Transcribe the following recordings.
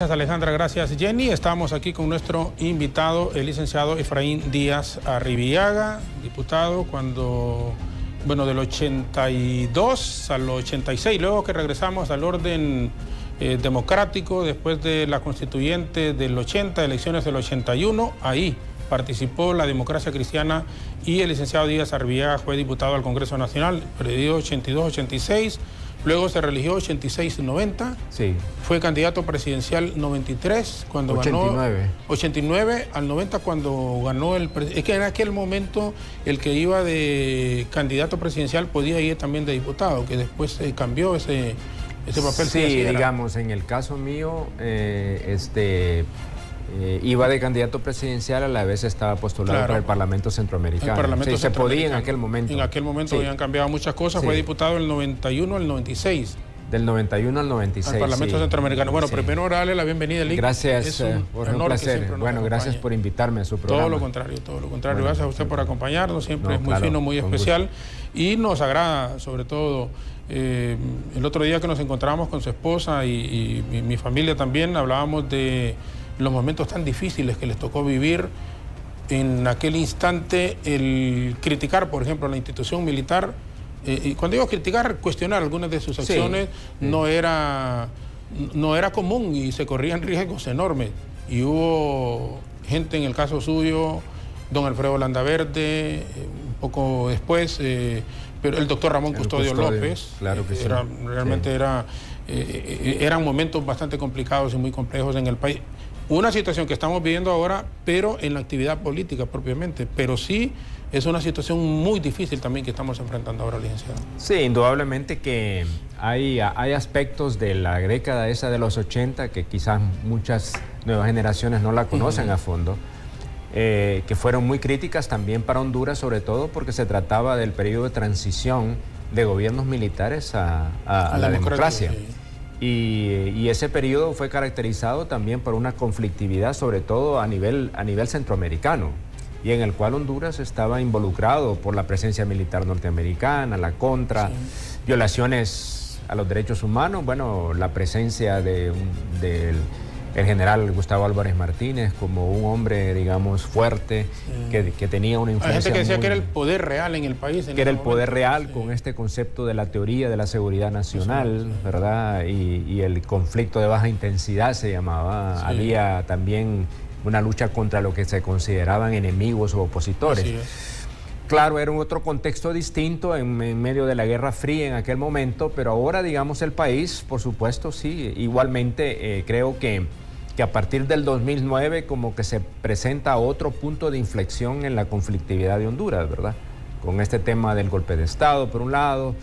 Gracias, Alejandra. Gracias, Jenny. Estamos aquí con nuestro invitado, el licenciado Efraín Díaz Arribiaga, diputado del 82 al 86, luego que regresamos al orden democrático, después de la constituyente del 80, elecciones del 81, ahí participó la democracia cristiana y el licenciado Díaz Arribiaga fue diputado al Congreso Nacional, periodo 82-86. Luego se religió 86 y 90. Sí. Fue candidato presidencial 93 cuando 89. Ganó 89 al 90 cuando ganó es que en aquel momento el que iba de candidato presidencial podía ir también de diputado, que después cambió ese papel. Sí, digamos, en el caso mío, iba de candidato presidencial, a la vez estaba postulado para el Parlamento Centroamericano. Se podía en aquel momento. En aquel momento habían cambiado muchas cosas. Fue diputado del 91 al 96. Del 91 al 96. Al Parlamento Centroamericano. Bueno, primero darle la bienvenida, Lic. Gracias, por un placer. Bueno, gracias por invitarme a su programa. Todo lo contrario. Bueno, gracias a usted por acompañarnos. Siempre es muy fino, muy especial. Y nos agrada, sobre todo, el otro día que nos encontramos con su esposa y mi familia también, hablábamos de los momentos tan difíciles que les tocó vivir en aquel instante, el criticar, por ejemplo, la institución militar. Y cuando digo criticar, cuestionar algunas de sus acciones, no era común y se corrían riesgos enormes. Y hubo gente, en el caso suyo, don Alfredo Landaverde, un poco después, pero el doctor Ramón Custodio López. Claro que eran momentos bastante complicados y muy complejos en el país. Una situación que estamos viviendo ahora, pero en la actividad política propiamente, pero sí es una situación muy difícil también que estamos enfrentando ahora, licenciado. Sí, indudablemente que hay aspectos de la década esa de los 80 que quizás muchas nuevas generaciones no la conocen a fondo, que fueron muy críticas también para Honduras, sobre todo porque se trataba del periodo de transición de gobiernos militares a la democracia. Sí. Y ese periodo fue caracterizado también por una conflictividad, sobre todo a nivel centroamericano, y en el cual Honduras estaba involucrado por la presencia militar norteamericana, la contra, violaciones a los derechos humanos, bueno, la presencia del general Gustavo Álvarez Martínez como un hombre, digamos, fuerte, que tenía una influencia. Hay gente que decía que era el poder real en el país. Que era el poder real con este concepto de la teoría de la seguridad nacional, ¿verdad? Y el conflicto de baja intensidad se llamaba. Había también una lucha contra lo que se consideraban enemigos o opositores. Claro, era un otro contexto distinto en medio de la Guerra Fría en aquel momento, pero ahora, digamos, el país, por supuesto, sí, igualmente creo que a partir del 2009 como que se presenta otro punto de inflexión en la conflictividad de Honduras, ¿verdad? Con este tema del golpe de Estado, por un lado,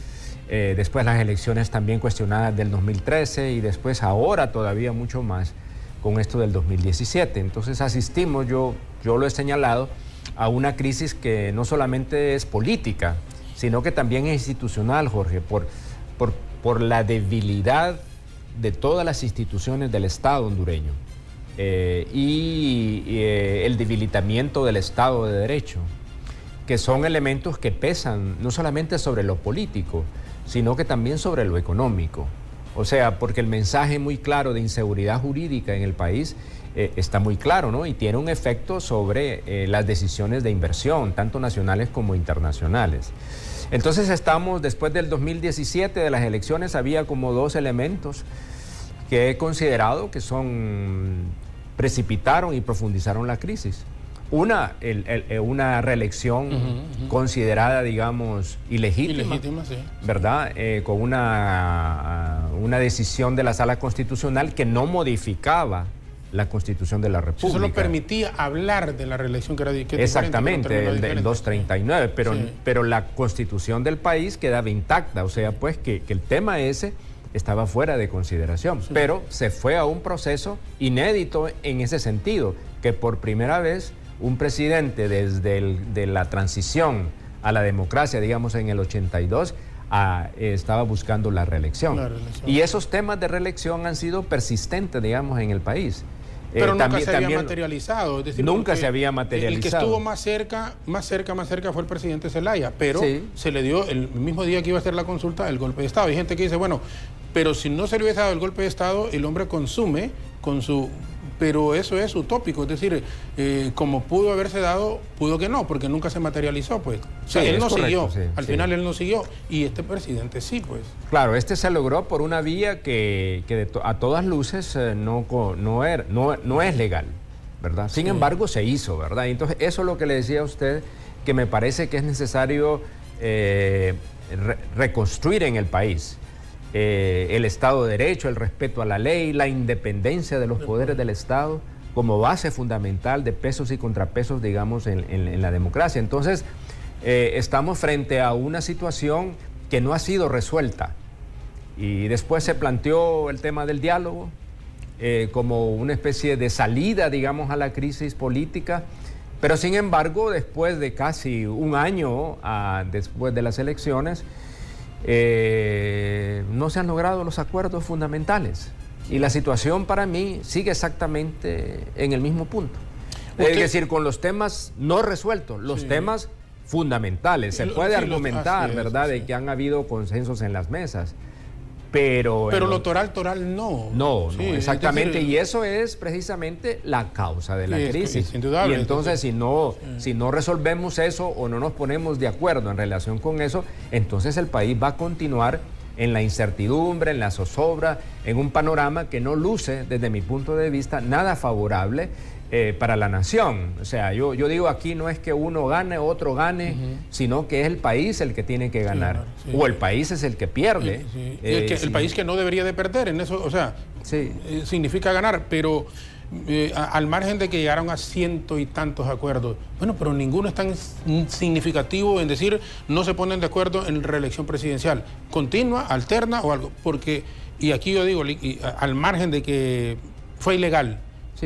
después las elecciones también cuestionadas del 2013 y después ahora todavía mucho más con esto del 2017. Entonces asistimos, yo lo he señalado, a una crisis que no solamente es política, sino que también es institucional, Jorge, por la debilidad de todas las instituciones del Estado hondureño y el debilitamiento del Estado de Derecho, que son elementos que pesan no solamente sobre lo político, sino que también sobre lo económico. O sea, porque el mensaje muy claro de inseguridad jurídica en el país está muy claro, ¿no? Y tiene un efecto sobre las decisiones de inversión, tanto nacionales como internacionales. Entonces estamos, después del 2017, de las elecciones, había como dos elementos que he considerado que precipitaron y profundizaron la crisis. Una reelección considerada, digamos, ilegítima, sí, ¿verdad? Con una decisión de la Sala Constitucional que no modificaba la Constitución de la República. Eso solo permitía hablar de la reelección que era exactamente, el 239, pero la Constitución del país quedaba intacta, o sea, pues que el tema ese estaba fuera de consideración, pero se fue a un proceso inédito en ese sentido, que por primera vez un presidente de la transición a la democracia, digamos en el 82, estaba buscando la reelección. Y esos temas de reelección han sido persistentes, digamos, en el país. Pero nunca se había materializado. Es decir, nunca se había materializado. El que estuvo más cerca fue el presidente Zelaya, pero se le dio el mismo día que iba a hacer la consulta el golpe de Estado. Hay gente que dice, bueno, pero si no se le hubiese dado el golpe de Estado, el hombre consume Pero eso es utópico, es decir, como pudo haberse dado, pudo que no, porque nunca se materializó, pues. O sea, él no siguió, al final él no siguió, y este presidente sí, pues. Claro, este se logró por una vía que a todas luces no es legal, ¿verdad? Sin embargo, se hizo, ¿verdad? Entonces, eso es lo que le decía a usted, que me parece que es necesario reconstruir en el país. El Estado de Derecho, el respeto a la ley, la independencia de los poderes del Estado como base fundamental de pesos y contrapesos, digamos, en la democracia. Entonces, estamos frente a una situación que no ha sido resuelta. Y después se planteó el tema del diálogo como una especie de salida, digamos, a la crisis política. Pero, sin embargo, después de casi un año después de las elecciones, no se han logrado los acuerdos fundamentales y la situación para mí sigue exactamente en el mismo punto. Es decir, con los temas no resueltos, los temas fundamentales. Se puede argumentar, ¿verdad?, de que han habido consensos en las mesas. Pero lo toral no. No, exactamente. Y eso es precisamente la causa de la crisis. Y entonces, si no resolvemos eso o no nos ponemos de acuerdo en relación con eso, entonces el país va a continuar en la incertidumbre, en la zozobra, en un panorama que no luce, desde mi punto de vista, nada favorable para la nación. O sea, yo digo, aquí no es que uno gane, otro gane, sino que es el país el que tiene que ganar. O el país es el que pierde. El país que no debería de perder, en eso, o sea, significa ganar, pero al margen de que llegaron a ciento y tantos acuerdos, bueno, pero ninguno es tan significativo en decir no se ponen de acuerdo en reelección presidencial, continua, alterna o algo, porque, y aquí yo digo, al margen de que fue ilegal,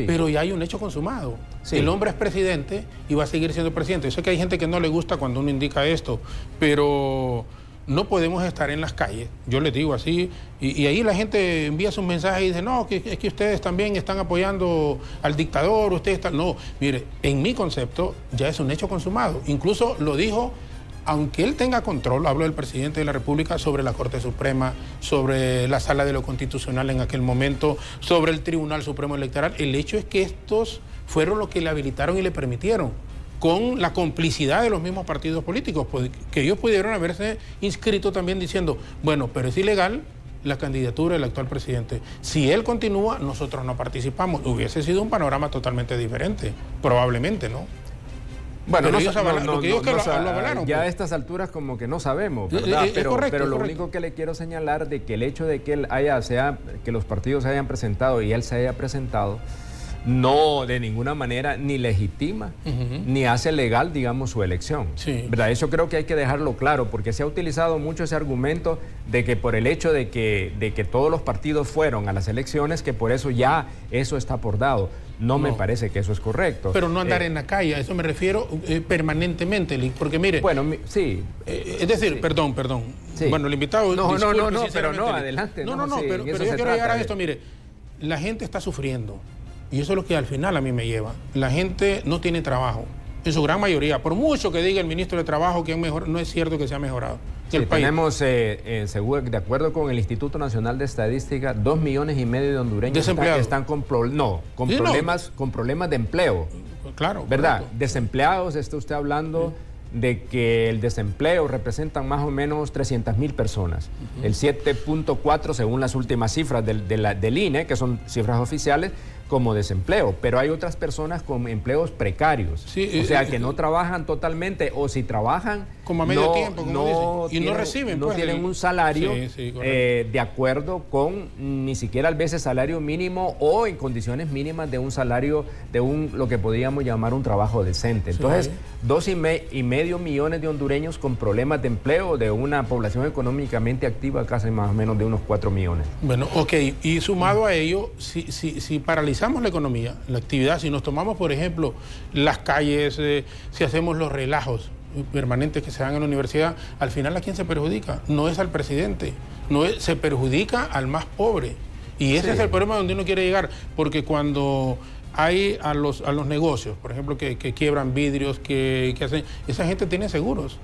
pero ya hay un hecho consumado. El hombre es presidente y va a seguir siendo presidente. Yo sé que hay gente que no le gusta cuando uno indica esto, pero no podemos estar en las calles, yo les digo así, y ahí la gente envía sus mensajes y dice, no, es que ustedes también están apoyando al dictador, ustedes están... No, mire, en mi concepto ya es un hecho consumado. Incluso lo dijo, aunque él tenga control, hablo del presidente de la República, sobre la Corte Suprema, sobre la Sala de lo Constitucional en aquel momento, sobre el Tribunal Supremo Electoral. El hecho es que estos fueron los que le habilitaron y le permitieron, con la complicidad de los mismos partidos políticos, que ellos pudieron haberse inscrito también diciendo, bueno, pero es ilegal la candidatura del actual presidente. Si él continúa, nosotros no participamos. Hubiese sido un panorama totalmente diferente, probablemente, ¿no? Bueno, ya a estas alturas como que no sabemos, ¿verdad? Pero lo único que le quiero señalar de que el hecho de que él que los partidos se hayan presentado y él se haya presentado, no de ninguna manera ni legitima ni hace legal, digamos, su elección. ¿Verdad? Eso creo que hay que dejarlo claro, porque se ha utilizado mucho ese argumento de que por el hecho de que todos los partidos fueron a las elecciones, que por eso ya eso está por dado. No me parece que eso es correcto. Pero no andar en la calle, a eso me refiero permanentemente, porque mire... Bueno, sí. Es decir, perdón. Sí. Bueno, el invitado... No, pero no, adelante. Pero yo quiero llegar a esto, mire, la gente está sufriendo. Y eso es lo que al final a mí me lleva. La gente no tiene trabajo, en su gran mayoría. Por mucho que diga el ministro de Trabajo que no es cierto que se ha mejorado. Tenemos, de acuerdo con el Instituto Nacional de Estadística, 2,5 millones de hondureños están con problemas de empleo. Claro. ¿Verdad? Correcto. Desempleados, está usted hablando de que el desempleo representan más o menos 300,000 personas. El 7.4 según las últimas cifras del INE, que son cifras oficiales, como desempleo, pero hay otras personas con empleos precarios, o sea, que no trabajan totalmente, o si trabajan como a medio tiempo, como dicen, y no reciben, no tienen un salario de acuerdo con ni siquiera a veces salario mínimo o en condiciones mínimas de un salario, lo que podríamos llamar un trabajo decente. Entonces, 2,5 millones de hondureños con problemas de empleo, de una población económicamente activa casi más o menos de unos 4 millones. Bueno, ok, y sumado a ello, si paralizamos la economía, la actividad, si nos tomamos, por ejemplo, las calles, si hacemos los relajos permanentes que se dan en la universidad, al final ¿a quién se perjudica? No es al presidente, se perjudica al más pobre. Y ese es el problema donde uno quiere llegar, porque cuando hay a los negocios, por ejemplo, que quiebran vidrios, que hacen, esa gente tiene seguros.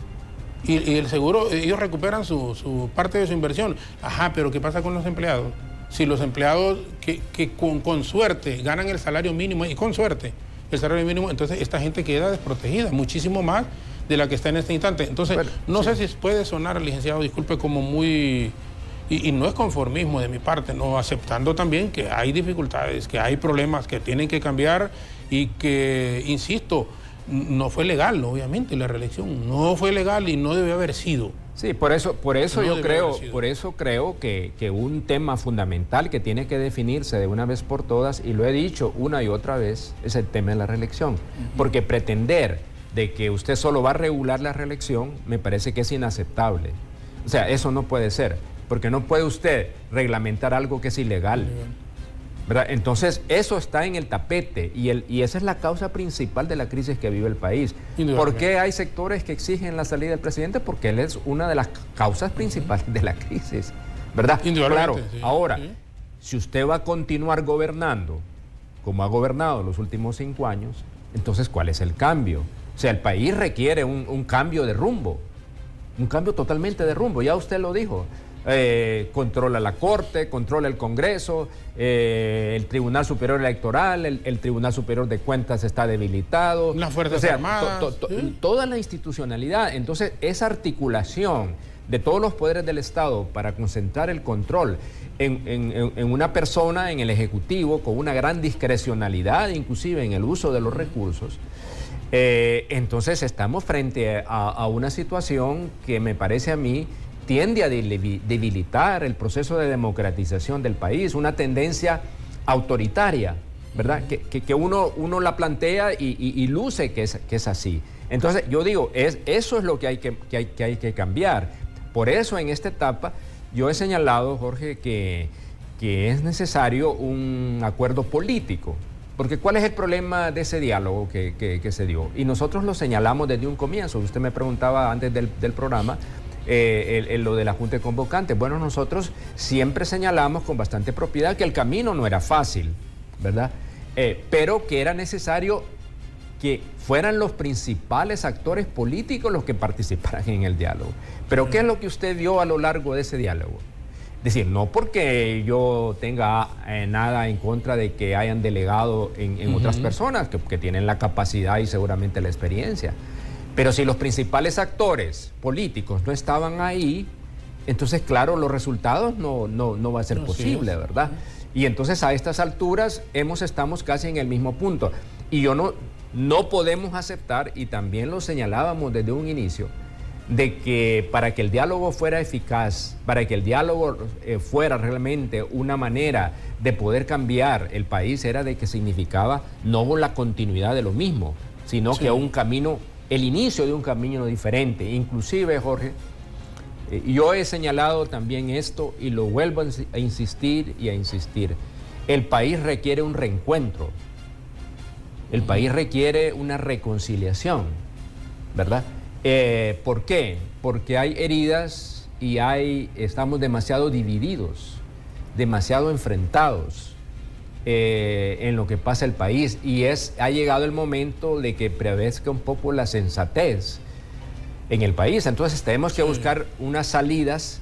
Y el seguro, ellos recuperan su parte de su inversión. Ajá, pero ¿qué pasa con los empleados? si los empleados que con suerte ganan el salario mínimo, y con suerte el salario mínimo, entonces esta gente queda desprotegida, muchísimo más de la que está en este instante. Entonces, bueno, no sé si puede sonar, licenciado, disculpe, como muy... Y no es conformismo de mi parte, no, aceptando también que hay dificultades, que hay problemas que tienen que cambiar y que, insisto, no fue legal, obviamente, la reelección no fue legal y no debe haber sido. Sí, por eso creo que un tema fundamental que tiene que definirse de una vez por todas, y lo he dicho una y otra vez, es el tema de la reelección. Porque pretender de que usted solo va a regular la reelección me parece que es inaceptable. O sea, eso no puede ser, porque no puede usted reglamentar algo que es ilegal, ¿verdad? Entonces, eso está en el tapete y esa es la causa principal de la crisis que vive el país. ¿Por qué hay sectores que exigen la salida del presidente? Porque él es una de las causas principales de la crisis, ¿verdad? Claro, sí. Ahora, si usted va a continuar gobernando como ha gobernado los últimos 5 años, entonces, ¿cuál es el cambio? O sea, el país requiere un cambio de rumbo, un cambio totalmente de rumbo, ya usted lo dijo. Controla la Corte, controla el Congreso, el Tribunal Superior Electoral, el Tribunal Superior de Cuentas está debilitado. Las Fuerzas Armadas. Toda la institucionalidad. Entonces, esa articulación de todos los poderes del Estado para concentrar el control en una persona, en el Ejecutivo, con una gran discrecionalidad, inclusive en el uso de los recursos, entonces estamos frente a una situación que me parece a mí tiende a debilitar el proceso de democratización del país, una tendencia autoritaria, ¿verdad? Que uno la plantea y luce que es así. Entonces, yo digo, eso es lo que hay que cambiar. Por eso, en esta etapa, yo he señalado, Jorge, que es necesario un acuerdo político. Porque ¿cuál es el problema de ese diálogo que se dio? Y nosotros lo señalamos desde un comienzo. Usted me preguntaba antes del programa, lo de la Junta de Convocantes. Bueno, nosotros siempre señalamos con bastante propiedad que el camino no era fácil, ¿verdad? Pero que era necesario que fueran los principales actores políticos los que participaran en el diálogo. Pero ¿qué es lo que usted vio a lo largo de ese diálogo? Es decir, no porque yo tenga nada en contra de que hayan delegado en otras personas que tienen la capacidad y seguramente la experiencia. Pero si los principales actores políticos no estaban ahí, entonces, claro, los resultados no va a ser posible, ¿verdad? Y entonces a estas alturas estamos casi en el mismo punto. Y no podemos aceptar, y también lo señalábamos desde un inicio, de que para que el diálogo fuera eficaz, para que el diálogo fuera realmente una manera de poder cambiar el país, era de que significaba no la continuidad de lo mismo, sino que un camino, el inicio de un camino diferente. Inclusive, Jorge, yo he señalado también esto y lo vuelvo a insistir y a insistir. El país requiere un reencuentro. El país requiere una reconciliación, ¿verdad? ¿Por qué? Porque hay heridas y estamos demasiado divididos, demasiado enfrentados en lo que pasa el país, y ha llegado el momento de que prevalezca un poco la sensatez en el país. Entonces tenemos que buscar unas salidas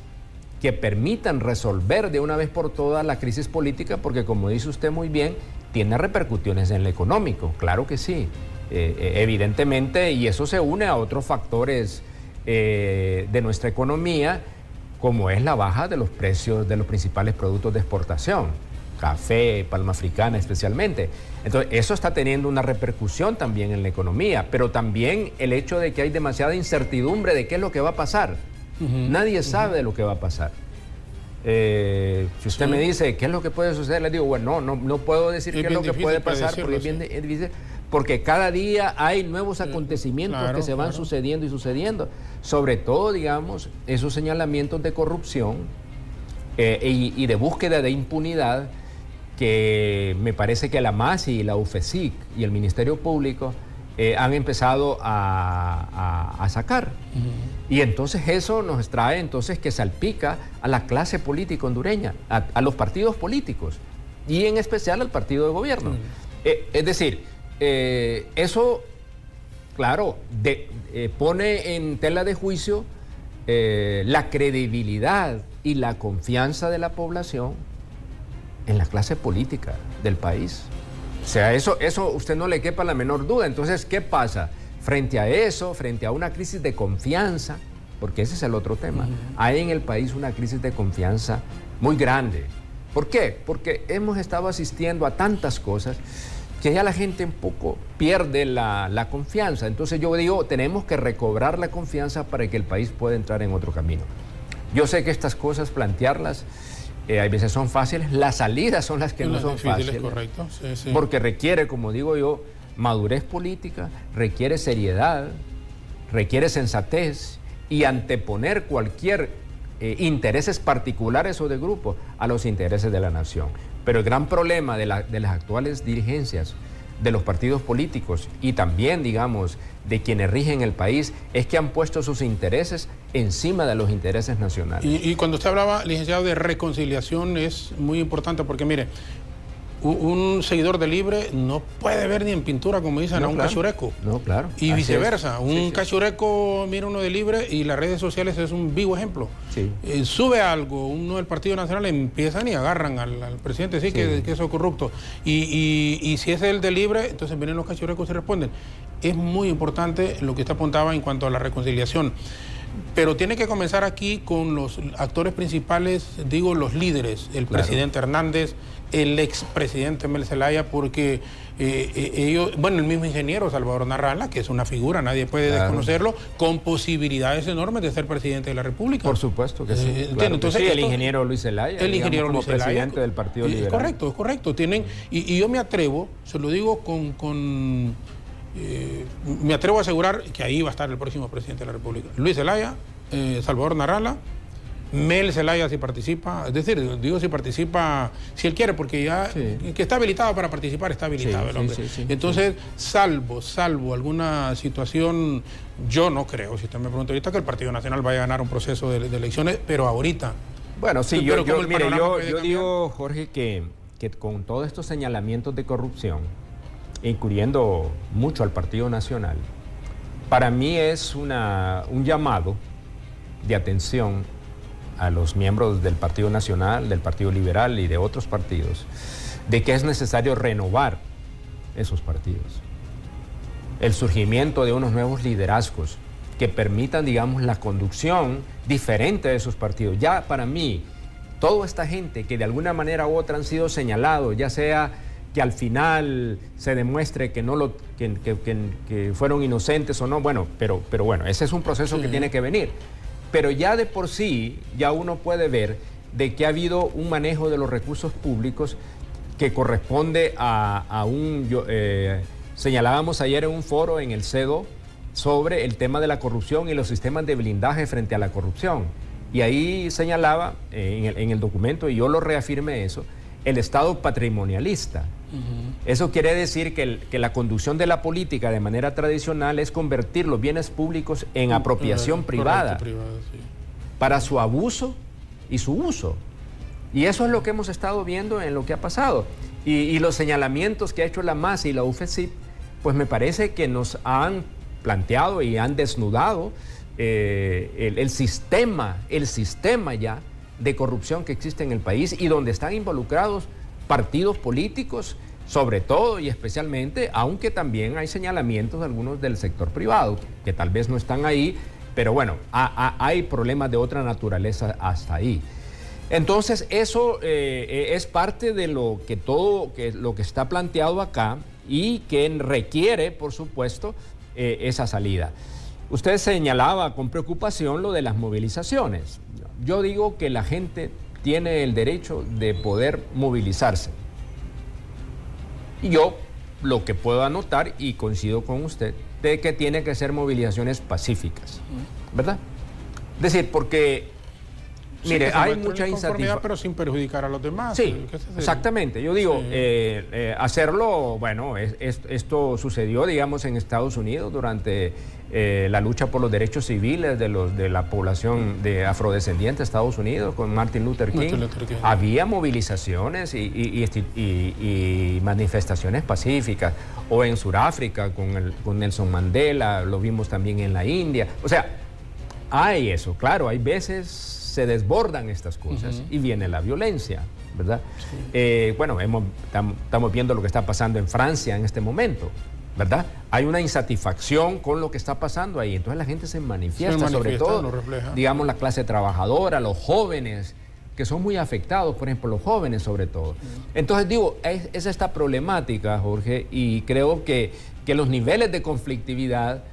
que permitan resolver de una vez por todas la crisis política, porque como dice usted muy bien, tiene repercusiones en lo económico, claro que sí, evidentemente, y eso se une a otros factores de nuestra economía, como es la baja de los precios de los principales productos de exportación, café, palma africana especialmente. Entonces, eso está teniendo una repercusión también en la economía, pero también el hecho de que hay demasiada incertidumbre de qué es lo que va a pasar. Nadie sabe de lo que va a pasar. Si usted me dice qué es lo que puede suceder, le digo, bueno, no puedo decir qué es lo que puede pasar, porque es bien difícil, porque cada día hay nuevos acontecimientos que se van sucediendo y sucediendo. Sobre todo, digamos, esos señalamientos de corrupción y de búsqueda de impunidad que me parece que la MASI y la UFESIC y el Ministerio Público han empezado a sacar. Y entonces eso nos trae entonces que salpica a la clase política hondureña, a los partidos políticos y en especial al partido de gobierno. Es decir, eso, claro, pone en tela de juicio la credibilidad y la confianza de la población en la clase política del país. O sea, eso usted no le quepa la menor duda. Entonces, ¿qué pasa? Frente a eso, frente a una crisis de confianza, porque ese es el otro tema, hay en el país una crisis de confianza muy grande. ¿Por qué? Porque hemos estado asistiendo a tantas cosas que ya la gente un poco pierde la confianza. Entonces yo digo, tenemos que recobrar la confianza para que el país pueda entrar en otro camino. Yo sé que estas cosas, plantearlas, a veces son fáciles, las salidas son las que no son fáciles. Correcto. Sí, sí. Porque requiere, como digo yo, madurez política, requiere seriedad, requiere sensatez y anteponer cualquier intereses particulares o de grupo a los intereses de la nación. Pero el gran problema de las actuales dirigencias de los partidos políticos y también, digamos, de quienes rigen el país es que han puesto sus intereses encima de los intereses nacionales. Y cuando usted hablaba, licenciado, de reconciliación es muy importante porque, mire, un seguidor de Libre no puede ver ni en pintura, como dicen, a un cachureco. No, claro. Y viceversa. Un cachureco mira uno de Libre y las redes sociales es un vivo ejemplo. Sí. Sube algo, uno del Partido Nacional, empiezan y agarran al presidente, sí. Que eso es corrupto. Y si es el de Libre, entonces vienen los cachurecos y responden. Es muy importante lo que usted apuntaba en cuanto a la reconciliación. Pero tiene que comenzar aquí con los actores principales, digo, los líderes, el presidente Hernández, el expresidente Mel Zelaya, porque ellos, bueno, el mismo ingeniero Salvador Narrala, que es una figura, nadie puede desconocerlo, con posibilidades enormes de ser presidente de la República. Por supuesto que sí. Claro. Entonces, sí, el ingeniero Luis Zelaya. El ingeniero Luis Zelaya, presidente del Partido Liberal. Es correcto. Tienen, y yo me atrevo, se lo digo me atrevo a asegurar que ahí va a estar el próximo presidente de la República. Luis Zelaya, Salvador Narrala, Mel Zelaya si participa, es decir, digo si participa, si él quiere, porque ya que está habilitado para participar, está habilitado el hombre. Entonces, salvo alguna situación, yo no creo, si usted me pregunta ahorita, que el Partido Nacional vaya a ganar un proceso de elecciones, pero ahorita. Bueno, sí, yo digo, Jorge, que con todos estos señalamientos de corrupción, incluyendo mucho al Partido Nacional, para mí es un llamado de atención a los miembros del Partido Nacional, del Partido Liberal y de otros partidos, de que es necesario renovar esos partidos. El surgimiento de unos nuevos liderazgos que permitan, digamos, la conducción diferente de esos partidos. Ya para mí, toda esta gente que de alguna manera u otra han sido señalados, ya sea que al final se demuestre que fueron inocentes o no, bueno, pero bueno, ese es un proceso que tiene que venir. Pero ya de por sí, ya uno puede ver de que ha habido un manejo de los recursos públicos que corresponde señalábamos ayer en un foro en el CEDO sobre el tema de la corrupción y los sistemas de blindaje frente a la corrupción. Y ahí señalaba en el documento, y yo lo reafirmé eso, el Estado patrimonialista. Eso quiere decir que la conducción de la política de manera tradicional es convertir los bienes públicos en apropiación privada para su abuso y su uso. Y eso es lo que hemos estado viendo en lo que ha pasado. Y los señalamientos que ha hecho la MAS y la UFESIP, pues me parece que nos han planteado y han desnudado el sistema ya de corrupción que existe en el país y donde están involucrados partidos políticos, sobre todo y especialmente, aunque también hay señalamientos de algunos del sector privado, que tal vez no están ahí, pero bueno, hay problemas de otra naturaleza hasta ahí. Entonces, eso es parte de lo que está planteado acá y que requiere, por supuesto, esa salida. Usted señalaba con preocupación lo de las movilizaciones. Yo digo que la gente tiene el derecho de poder movilizarse. Y yo lo que puedo anotar, y coincido con usted, de que tiene que ser movilizaciones pacíficas, ¿verdad? Es decir, porque, mire, hay mucha insatisfacción. Pero sin perjudicar a los demás. Sí, exactamente. Yo digo, hacerlo, bueno, esto sucedió, digamos, en Estados Unidos durante la lucha por los derechos civiles de la población de afrodescendiente de Estados Unidos con Martin Luther King. Había movilizaciones y manifestaciones pacíficas. O en Sudáfrica con Nelson Mandela, lo vimos también en la India. O sea, hay eso, claro, hay veces se desbordan estas cosas y viene la violencia. ¿verdad? Sí. Bueno, estamos viendo lo que está pasando en Francia en este momento, ¿verdad? Hay una insatisfacción con lo que está pasando ahí, entonces la gente se manifiesta, sobre todo, digamos, la clase trabajadora, los jóvenes, que son muy afectados, por ejemplo, los jóvenes sobre todo. Entonces digo, es esta problemática, Jorge, y creo que los niveles de conflictividad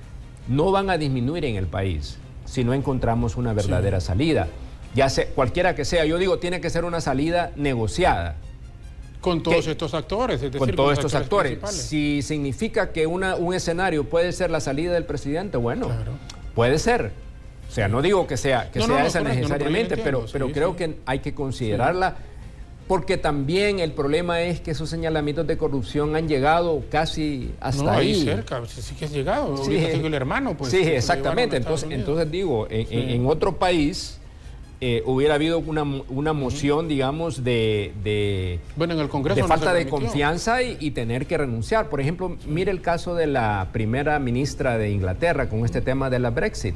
no van a disminuir en el país si no encontramos una verdadera salida. Ya sea, cualquiera que sea, yo digo, tiene que ser una salida negociada. Con todos estos actores, es decir, con todos estos actores. Si significa que un escenario puede ser la salida del presidente, bueno, claro, puede ser. O sea, no digo que sea esa necesariamente, pero creo que hay que considerarla, porque también el problema es que esos señalamientos de corrupción han llegado casi hasta ahí. Ahí cerca, sí que has llegado. Sí, tengo el hermano, pues. Sí, exactamente. Entonces digo, en otro país hubiera habido una moción, digamos, bueno, en el Congreso de falta de confianza y tener que renunciar. Por ejemplo, mire el caso de la primera ministra de Inglaterra con este tema de la Brexit.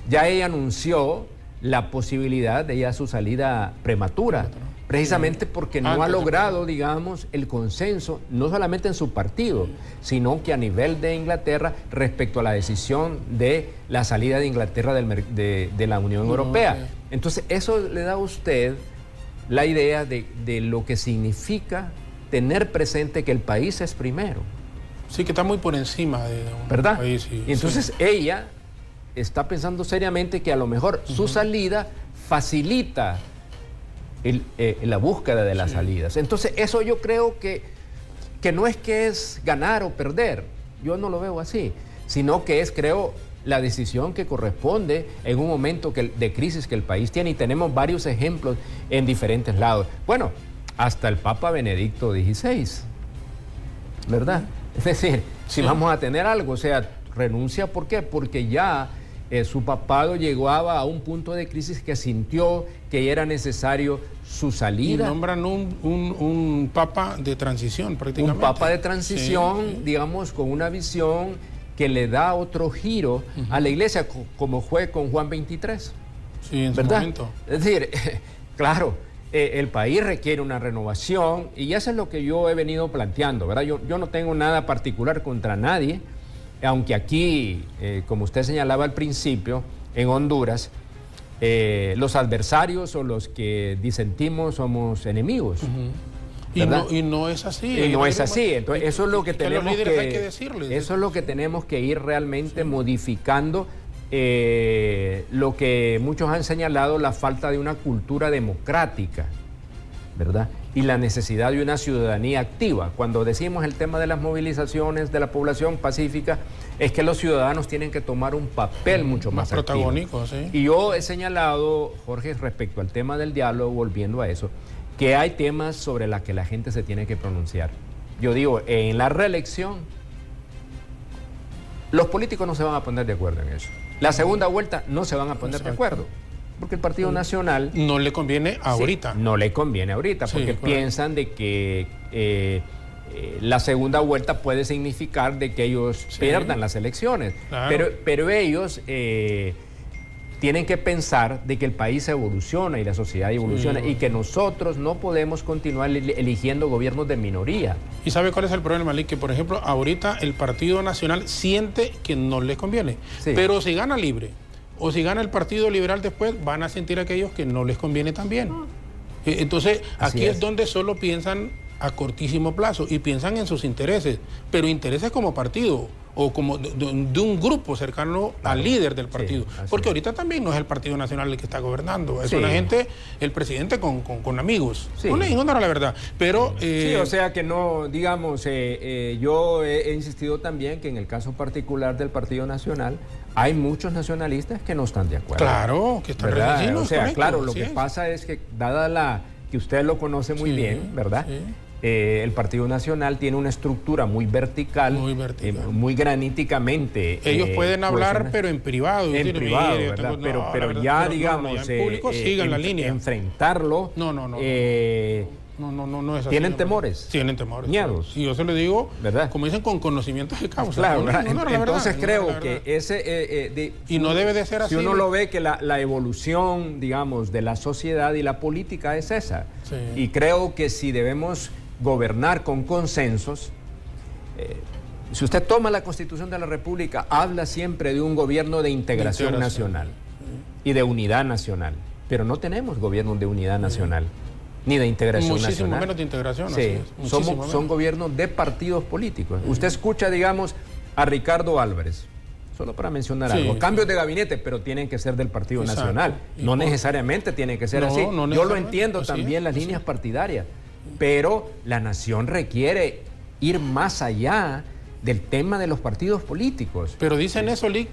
Ya ella anunció la posibilidad de ya su salida prematura, precisamente porque no ha logrado, digamos, el consenso, no solamente en su partido, sino que a nivel de Inglaterra respecto a la decisión de la salida de Inglaterra de la Unión Europea. Entonces, eso le da a usted la idea de lo que significa tener presente que el país es primero. Sí, que está muy por encima de un país. Y entonces ella está pensando seriamente que a lo mejor su salida facilita la búsqueda de las salidas. Entonces, eso yo creo que no es que es ganar o perder, yo no lo veo así, sino que es, creo, la decisión que corresponde en un momento de crisis que el país tiene, y tenemos varios ejemplos en diferentes lados. Bueno, hasta el Papa Benedicto XVI, ¿verdad? Es decir, si vamos a tener algo, o sea, renuncia, ¿por qué? Porque ya su papado llegaba a un punto de crisis que sintió que era necesario su salida. Y nombran un papa de transición, prácticamente. Un papa de transición, digamos, con una visión que le da otro giro a la iglesia, como fue con Juan XXIII. Sí, en su momento. Es decir, claro, el país requiere una renovación, y eso es lo que yo he venido planteando, ¿verdad? Yo no tengo nada particular contra nadie, aunque aquí, como usted señalaba al principio, en Honduras, los adversarios o los que disentimos somos enemigos. Y no es así. Y no es así. Entonces, eso es lo que tenemos eso es lo que tenemos que ir realmente modificando, lo que muchos han señalado, la falta de una cultura democrática, ¿verdad? Y la necesidad de una ciudadanía activa. Cuando decimos el tema de las movilizaciones de la población pacífica, es que los ciudadanos tienen que tomar un papel mucho más protagónico, sí. Y yo he señalado, Jorge, respecto al tema del diálogo, volviendo a eso, que hay temas sobre los que la gente se tiene que pronunciar. Yo digo, en la reelección, los políticos no se van a poner de acuerdo en eso. La segunda vuelta no se van a poner de acuerdo, porque el Partido Nacional... No le conviene ahorita. Sí, no le conviene ahorita, porque piensan de que la segunda vuelta puede significar de que ellos pierdan las elecciones. Claro. Pero ellos tienen que pensar de que el país evoluciona y la sociedad evoluciona, y que nosotros no podemos continuar eligiendo gobiernos de minoría. ¿Y sabe cuál es el problema, Malik? Que, por ejemplo, ahorita el Partido Nacional siente que no les conviene, pero si gana Libre o si gana el Partido Liberal después, van a sentir aquellos que no les conviene también. Entonces, aquí es donde solo piensan a cortísimo plazo y piensan en sus intereses, pero intereses como partido o como de un grupo cercano al líder del partido, porque ahorita también no es el Partido Nacional el que está gobernando, es una gente, el presidente con amigos, no era la verdad, pero... sí, o sea que no, digamos, yo he insistido también que en el caso particular del Partido Nacional hay muchos nacionalistas que no están de acuerdo. Claro, que están resentidos. O sea, claro, lo que pasa es que dada que usted lo conoce muy bien, ¿verdad? Sí. El Partido Nacional tiene una estructura muy vertical, muy graníticamente. Ellos pueden hablar, pero en privado. En privado, ¿verdad? Pero ya, digamos, en público sigan la línea. Enfrentarlo, No es así. ¿Tienen temores? Tienen temores. Miedos. Y yo se lo digo, ¿verdad? como dicen, con conocimiento de causa. Claro, entonces creo que ese... y no debe de ser así. Si uno lo ve que la evolución, digamos, de la sociedad y la política es esa. Sí. Y creo que si debemos gobernar con consensos... si usted toma la Constitución de la República, habla siempre de un gobierno de integración nacional y de unidad nacional. Pero no tenemos gobierno de unidad nacional, ni de integración nacional. Muchísimo menos de integración. Sí, son gobiernos de partidos políticos. Usted escucha, digamos, a Ricardo Álvarez, solo para mencionar algo, cambios de gabinete, pero tienen que ser del Partido Nacional. No necesariamente tienen que ser así. Yo lo entiendo también, las líneas partidarias, pero la nación requiere ir más allá del tema de los partidos políticos. Pero dicen eso, Lic,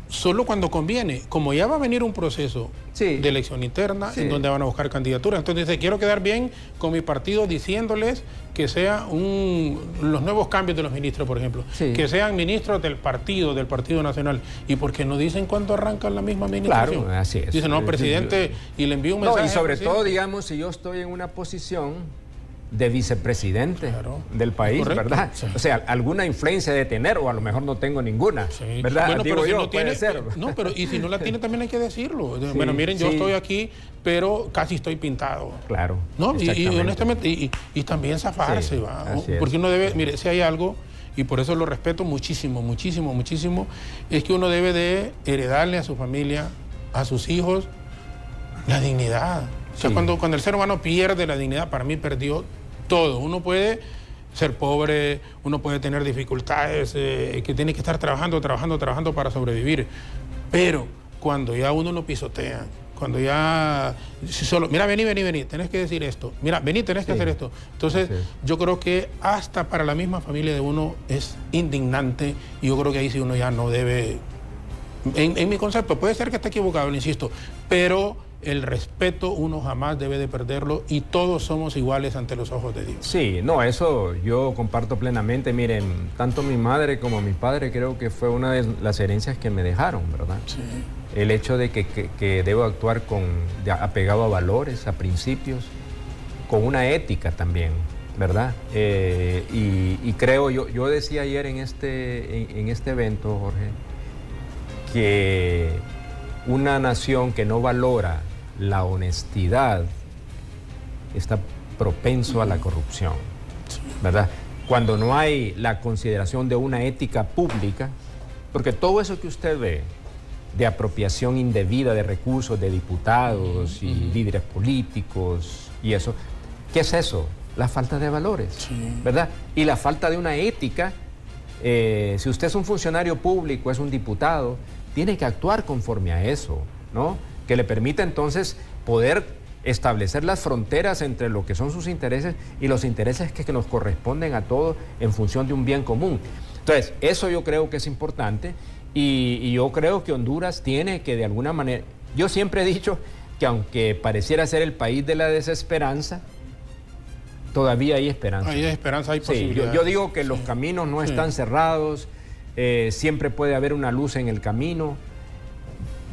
solo cuando conviene. Como ya va a venir un proceso de elección interna en donde van a buscar candidaturas. Entonces dice, quiero quedar bien con mi partido diciéndoles que sea los nuevos cambios de los ministros, por ejemplo. Que sean ministros del Partido Nacional. ¿Y por qué no dicen cuándo arrancan la misma administración? Claro, así es. Dicen, no, presidente, y le envío un mensaje. No, y sobre todo, digamos, si yo estoy en una posición de vicepresidente del país, ¿verdad? Sí. O sea, alguna influencia de tener, o a lo mejor no tengo ninguna, ¿verdad? Bueno, digo pero si yo, no tiene, puede ser. No, pero y si no la tiene también hay que decirlo. Bueno, miren, yo estoy aquí, pero casi estoy pintado. Claro. ¿No? Y honestamente, y también zafarse, ¿va? Porque uno debe, mire, si hay algo, y por eso lo respeto muchísimo, muchísimo, muchísimo, es que uno debe de heredarle a su familia, a sus hijos, la dignidad. O sea, cuando el ser humano pierde la dignidad, para mí perdió todo. Uno puede ser pobre, uno puede tener dificultades, que tiene que estar trabajando para sobrevivir. Pero cuando ya uno lo pisotea, cuando ya solo, mira, vení, tenés que decir esto, mira, vení, tenés que hacer esto. Entonces, yo creo que hasta para la misma familia de uno es indignante, y yo creo que ahí sí uno ya no debe, en mi concepto, puede ser que esté equivocado, lo insisto, pero el respeto uno jamás debe de perderlo, y todos somos iguales ante los ojos de Dios. Sí, no, eso yo comparto plenamente. Miren, tanto mi madre como mi padre creo que fue una de las herencias que me dejaron, ¿verdad? Sí. El hecho de que debo actuar apegado a valores, a principios, con una ética también, ¿verdad? Y creo, yo decía ayer en este evento, Jorge, que una nación que no valora la honestidad está propenso a la corrupción, ¿verdad? Cuando no hay la consideración de una ética pública, porque todo eso que usted ve de apropiación indebida de recursos de diputados y líderes políticos y eso, ¿qué es eso? La falta de valores, ¿verdad? Y la falta de una ética. Si usted es un funcionario público, es un diputado, tiene que actuar conforme a eso, ¿no? Que le permita entonces poder establecer las fronteras entre lo que son sus intereses y los intereses que nos corresponden a todos en función de un bien común. Entonces, eso yo creo que es importante, y yo creo que Honduras tiene que de alguna manera... Yo siempre he dicho que aunque pareciera ser el país de la desesperanza, todavía hay esperanza. Hay esperanza, hay posibilidades. Yo digo que los caminos no están cerrados, siempre puede haber una luz en el camino.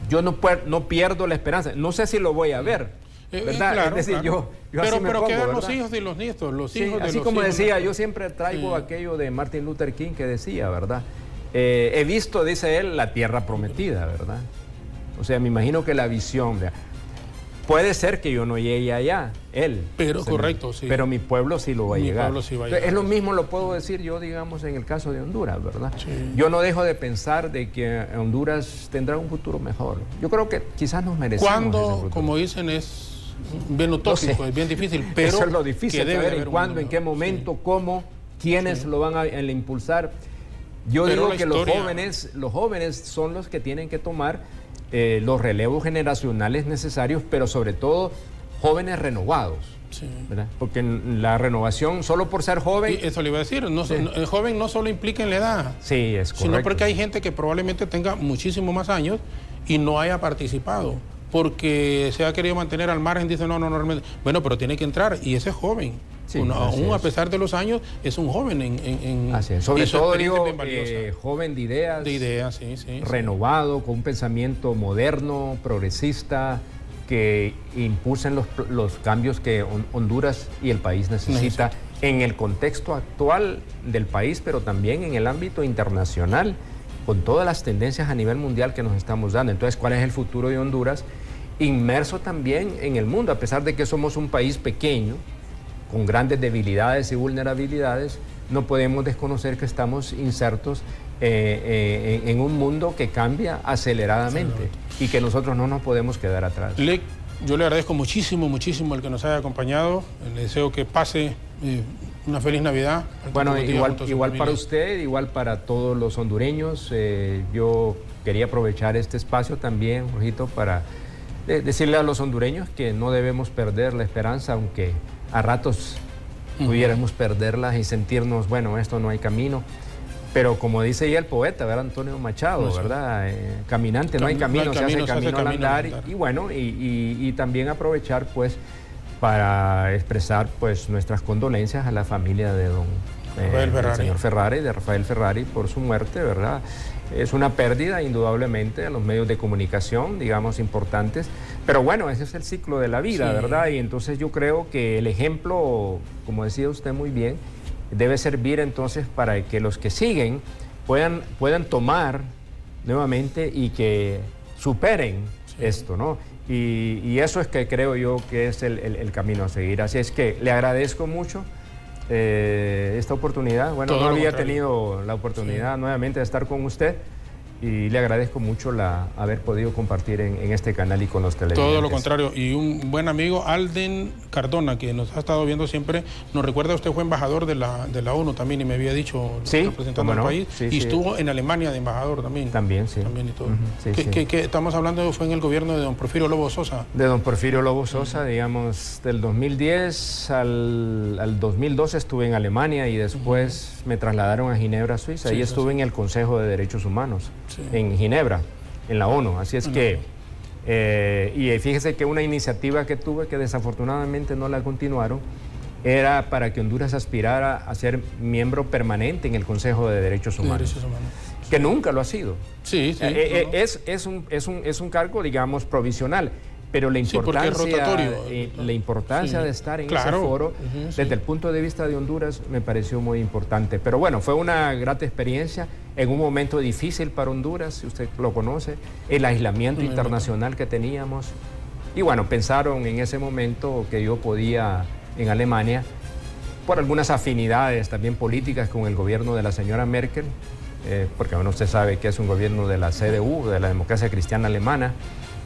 Yo no pierdo la esperanza. No sé si lo voy a ver, ¿verdad? Claro, es decir, claro. Pero quedan los hijos de los nietos, los hijos de así los como hijos. Decía, yo siempre traigo aquello de Martin Luther King que decía, ¿verdad? He visto, dice él, la tierra prometida, ¿verdad? O sea, me imagino que la visión... Puede ser que yo no llegue allá, él. Pero correcto, sí. Pero mi pueblo sí lo va a llegar. Mi pueblo sí va a llegar. Es lo mismo, lo puedo decir yo, digamos, en el caso de Honduras, ¿verdad? Sí. Yo no dejo de pensar de que Honduras tendrá un futuro mejor. Yo creo que quizás nos merecemos ese futuro. Como dicen, es bien utópico, es bien difícil, pero... Eso es lo difícil, que debe haber cuándo, en qué momento, cómo, quiénes lo van a impulsar. Yo digo que los jóvenes son los que tienen que tomar los relevos generacionales necesarios, pero sobre todo jóvenes renovados, ¿verdad? Porque la renovación, solo por ser joven... Y eso le iba a decir, el joven no solo implica en la edad, sí, es correcto, sino porque hay gente que probablemente tenga muchísimo más años y no haya participado, porque se ha querido mantener al margen, dice no, realmente... Bueno, pero tiene que entrar, y ese es joven. Sí, aún a pesar de los años, es un joven así es. Sobre todo, digo, joven de ideas. De ideas, sí. Renovado, con un pensamiento moderno, progresista, que impulsen los cambios que Honduras y el país necesita en el contexto actual del país, pero también en el ámbito internacional, con todas las tendencias a nivel mundial que nos estamos dando. Entonces, ¿cuál es el futuro de Honduras? Inmerso también en el mundo, a pesar de que somos un país pequeño, con grandes debilidades y vulnerabilidades, no podemos desconocer que estamos insertos en un mundo que cambia aceleradamente y que nosotros no nos podemos quedar atrás. Yo le agradezco muchísimo el que nos haya acompañado. Le deseo que pase una feliz Navidad. Bueno, igual para usted, igual para todos los hondureños. Yo quería aprovechar este espacio también, Jorgito, para decirle a los hondureños que no debemos perder la esperanza, aunque a ratos pudiéramos perderla y sentirnos, bueno, esto no hay camino. Pero como dice ya el poeta, ¿verdad? Antonio Machado, ¿verdad? Caminante, no hay camino, se hace camino al andar. Y bueno, y también aprovechar, pues, para expresar, pues, nuestras condolencias a la familia de del señor Ferrari, de Rafael Ferrari, por su muerte, ¿verdad? Es una pérdida, indudablemente, a los medios de comunicación, digamos, importantes. Pero bueno, ese es el ciclo de la vida, ¿verdad? Y entonces yo creo que el ejemplo, como decía usted muy bien, debe servir entonces para que los que siguen puedan tomar nuevamente y que superen esto, ¿no? Y eso es que creo yo que es el camino a seguir. Así es que le agradezco mucho esta oportunidad. Bueno, no había tenido la oportunidad nuevamente de estar con usted. Y le agradezco mucho haber podido compartir en este canal y con los televidentes. Todo lo contrario. Y un buen amigo, Alden Cardona, que nos ha estado viendo siempre, nos recuerda, usted fue embajador de la ONU también, y me había dicho, representando al país, y estuvo en Alemania de embajador también. También, sí. También y todo. ¿Qué estamos hablando? ¿Fue en el gobierno de don Porfirio Lobo Sosa? De don Porfirio Lobo Sosa, digamos, del 2010 al 2012 estuve en Alemania y después me trasladaron a Ginebra, Suiza. Ahí estuve en el Consejo de Derechos Humanos. En Ginebra, en la ONU. Así es que, y fíjese que una iniciativa que tuve, que desafortunadamente no la continuaron, era para que Honduras aspirara a ser miembro permanente en el Consejo de Derechos Humanos, que nunca lo ha sido. Es un cargo, digamos, provisional. Pero la importancia de estar en ese foro, desde el punto de vista de Honduras, me pareció muy importante. Pero bueno, fue una grata experiencia en un momento difícil para Honduras, si usted lo conoce, el aislamiento internacional que teníamos. Y bueno, pensaron en ese momento que yo podía, en Alemania, por algunas afinidades también políticas con el gobierno de la señora Merkel, porque bueno, usted sabe que es un gobierno de la CDU, de la Democracia Cristiana Alemana,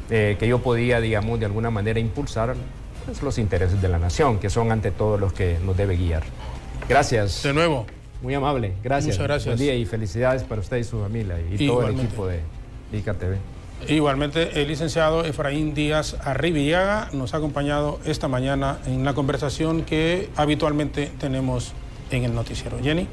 que yo podía, digamos, de alguna manera impulsar, pues, los intereses de la nación, que son ante todo los que nos debe guiar. Gracias. De nuevo. Muy amable. Gracias. Muchas gracias. Buen día y felicidades para usted y su familia y todo el equipo de ICA TV. Igualmente, el licenciado Efraín Díaz Arribillaga nos ha acompañado esta mañana en la conversación que habitualmente tenemos en el noticiero. Jenny.